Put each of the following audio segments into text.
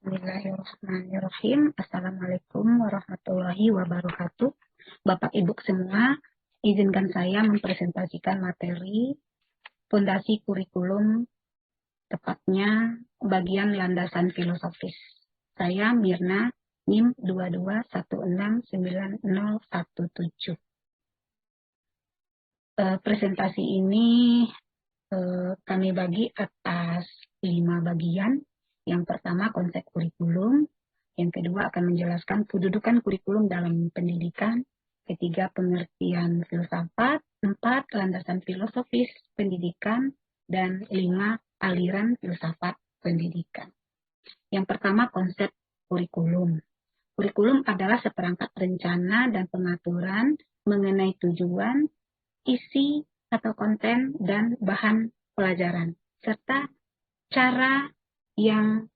Bismillahirrahmanirrahim. Assalamualaikum warahmatullahi wabarakatuh. Bapak Ibu semua, izinkan saya mempresentasikan materi Fondasi Kurikulum, tepatnya bagian landasan filosofis. Saya Mirna, NIM 221690017. Presentasi ini kami bagi atas 5 bagian. Yang pertama, konsep kurikulum. Yang kedua, akan menjelaskan kedudukan kurikulum dalam pendidikan. Ketiga, pengertian filsafat. 4, landasan filosofis pendidikan. Dan 5, aliran filsafat pendidikan. Yang pertama, konsep kurikulum. Kurikulum adalah seperangkat rencana dan pengaturan mengenai tujuan, isi atau konten, dan bahan pelajaran, serta cara yang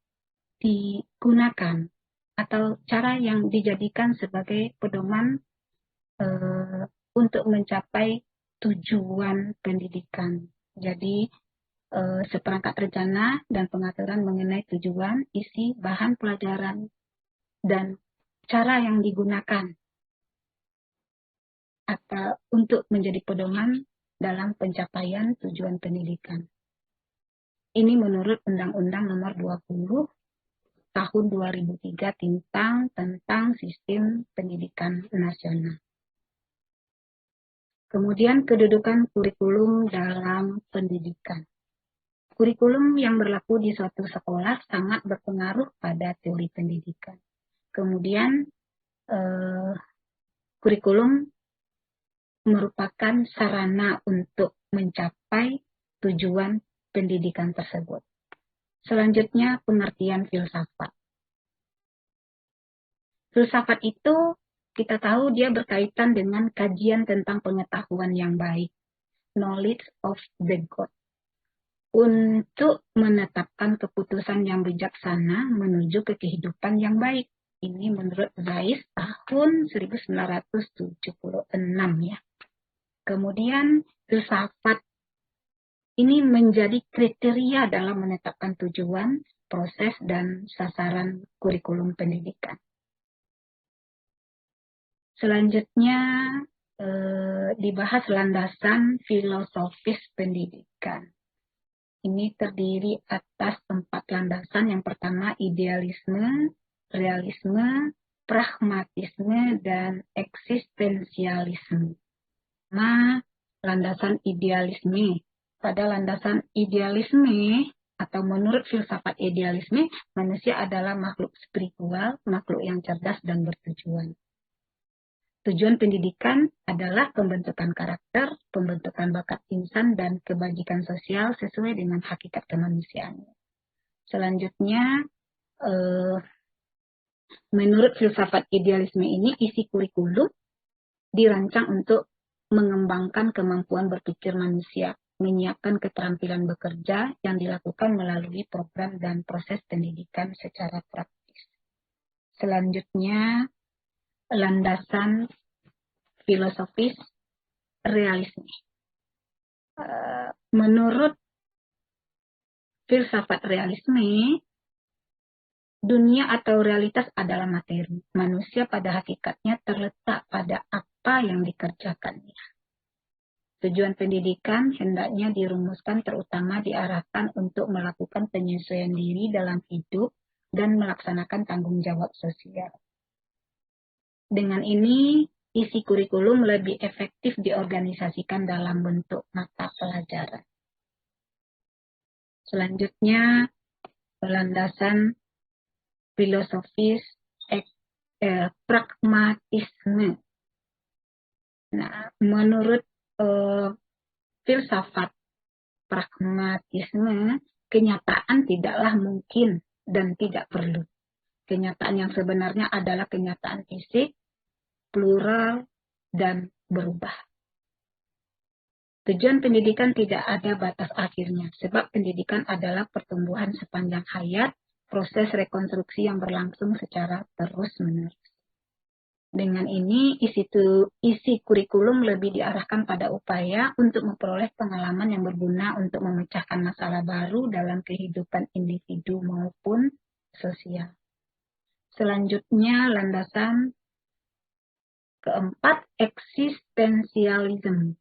digunakan atau cara yang dijadikan sebagai pedoman untuk mencapai tujuan pendidikan. Jadi, seperangkat rencana dan pengaturan mengenai tujuan, isi, bahan pelajaran, dan cara yang digunakan atau untuk menjadi pedoman dalam pencapaian tujuan pendidikan. Ini menurut Undang-Undang Nomor 20 Tahun 2003 tentang Sistem Pendidikan Nasional. Kemudian kedudukan kurikulum dalam pendidikan. Kurikulum yang berlaku di suatu sekolah sangat berpengaruh pada teori pendidikan. Kemudian kurikulum merupakan sarana untuk mencapai tujuan pendidikan tersebut. Selanjutnya, pengertian filsafat. Filsafat itu kita tahu dia berkaitan dengan kajian tentang pengetahuan yang baik, knowledge of the God, untuk menetapkan keputusan yang bijaksana menuju ke kehidupan yang baik. Ini menurut Zeiss tahun 1976 ya. Kemudian filsafat ini menjadi kriteria dalam menetapkan tujuan, proses, dan sasaran kurikulum pendidikan. Selanjutnya dibahas landasan filosofis pendidikan. Ini terdiri atas 4 landasan. Yang pertama, idealisme, realisme, pragmatisme, dan eksistensialisme. Landasan idealisme. Pada landasan idealisme atau menurut filsafat idealisme, manusia adalah makhluk spiritual, makhluk yang cerdas dan bertujuan. Tujuan pendidikan adalah pembentukan karakter, pembentukan bakat insan, dan kebajikan sosial sesuai dengan hakikat kemanusiaannya. Selanjutnya, menurut filsafat idealisme ini, isi kurikulum dirancang untuk mengembangkan kemampuan berpikir manusia, menyiapkan keterampilan bekerja yang dilakukan melalui program dan proses pendidikan secara praktis. Selanjutnya, landasan filosofis realisme. Menurut filsafat realisme, dunia atau realitas adalah materi. Manusia pada hakikatnya terletak pada apa yang dikerjakannya. Tujuan pendidikan hendaknya dirumuskan terutama diarahkan untuk melakukan penyesuaian diri dalam hidup dan melaksanakan tanggung jawab sosial. Dengan ini, isi kurikulum lebih efektif diorganisasikan dalam bentuk mata pelajaran. Selanjutnya, landasan filosofis pragmatisme. Nah, menurut filsafat pragmatisme, kenyataan tidaklah mungkin dan tidak perlu. Kenyataan yang sebenarnya adalah kenyataan fisik, plural, dan berubah. Tujuan pendidikan tidak ada batas akhirnya, sebab pendidikan adalah pertumbuhan sepanjang hayat, proses rekonstruksi yang berlangsung secara terus-menerus. Dengan ini, isi kurikulum lebih diarahkan pada upaya untuk memperoleh pengalaman yang berguna untuk memecahkan masalah baru dalam kehidupan individu maupun sosial. Selanjutnya, landasan keempat, eksistensialisme.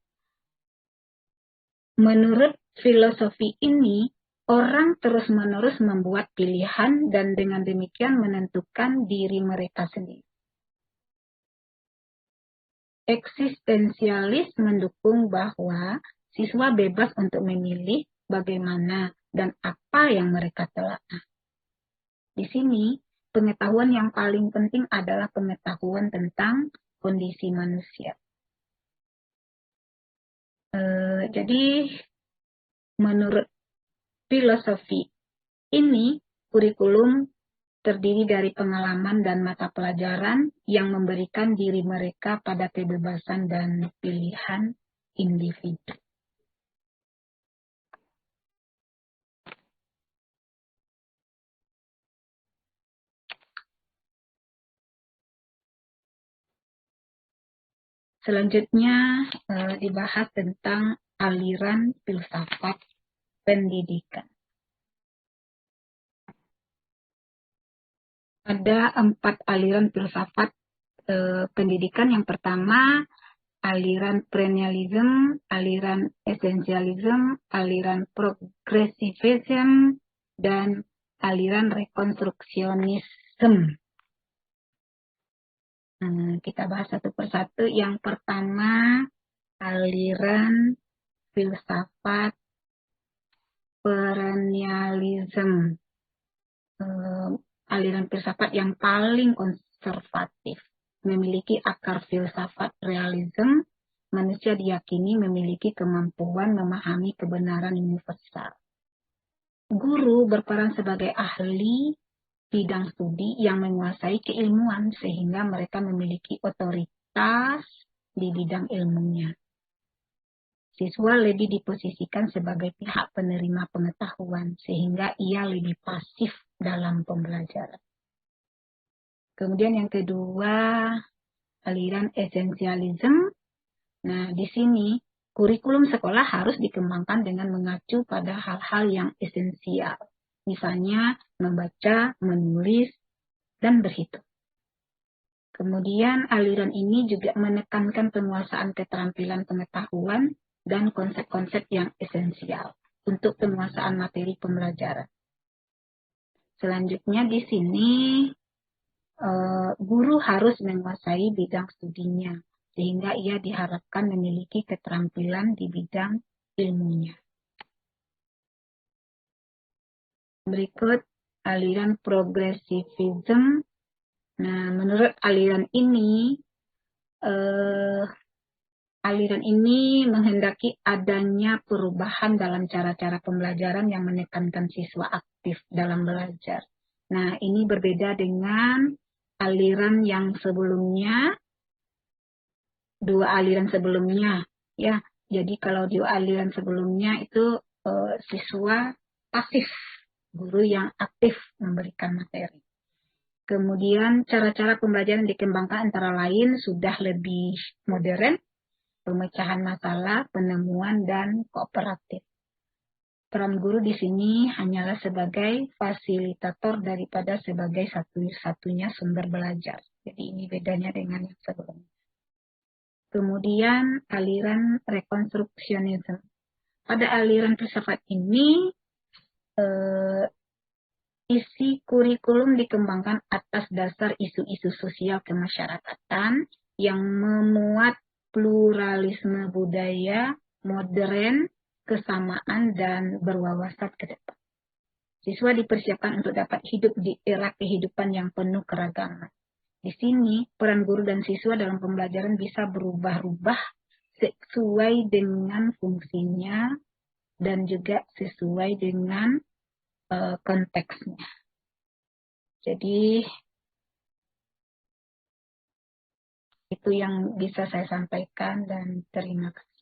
Menurut filosofi ini, orang terus-menerus membuat pilihan dan dengan demikian menentukan diri mereka sendiri. Eksistensialis mendukung bahwa siswa bebas untuk memilih bagaimana dan apa yang mereka telaah. Di sini, pengetahuan yang paling penting adalah pengetahuan tentang kondisi manusia. Jadi, menurut filosofi ini, kurikulum terdiri dari pengalaman dan mata pelajaran yang memberikan diri mereka pada kebebasan dan pilihan individu. Selanjutnya dibahas tentang aliran filsafat pendidikan. Ada 4 aliran filsafat pendidikan. Yang pertama, aliran perennialism, aliran essentialism, aliran progressivism, dan aliran rekonstruksionisme. Kita bahas satu persatu. Yang pertama, aliran filsafat perennialism. Aliran filsafat yang paling konservatif. Memiliki akar filsafat realism, manusia diyakini memiliki kemampuan memahami kebenaran universal. Guru berperan sebagai ahli bidang studi yang menguasai keilmuan sehingga mereka memiliki otoritas di bidang ilmunya. Siswa lebih diposisikan sebagai pihak penerima pengetahuan sehingga ia lebih pasif dalam pembelajaran. Kemudian yang kedua, aliran esensialism. Nah, di sini kurikulum sekolah harus dikembangkan dengan mengacu pada hal-hal yang esensial. Misalnya membaca, menulis, dan berhitung. Kemudian aliran ini juga menekankan penguasaan keterampilan pengetahuan dan konsep-konsep yang esensial untuk penguasaan materi pembelajaran. Selanjutnya di sini guru harus menguasai bidang studinya sehingga ia diharapkan memiliki keterampilan di bidang ilmunya. Berikut aliran progressivism. Nah, menurut aliran ini menghendaki adanya perubahan dalam cara-cara pembelajaran yang menekankan siswa aktif dalam belajar. Nah, ini berbeda dengan aliran yang sebelumnya, 2 aliran sebelumnya, ya. Jadi kalau 2 aliran sebelumnya itu siswa pasif, guru yang aktif memberikan materi. Kemudian cara-cara pembelajaran dikembangkan antara lain sudah lebih modern, pemecahan masalah, penemuan, dan kooperatif. Peran guru di sini hanyalah sebagai fasilitator daripada sebagai satu-satunya sumber belajar. Jadi ini bedanya dengan yang sebelumnya. Kemudian aliran rekonstruksionisme. Pada aliran filsafat ini, isi kurikulum dikembangkan atas dasar isu-isu sosial kemasyarakatan yang memuat pluralisme budaya, modern, kesamaan, dan berwawasan ke depan. Siswa dipersiapkan untuk dapat hidup di era kehidupan yang penuh keragaman. Di sini, peran guru dan siswa dalam pembelajaran bisa berubah-ubah sesuai dengan fungsinya dan juga sesuai dengan konteksnya. Jadi, itu yang bisa saya sampaikan dan terima kasih.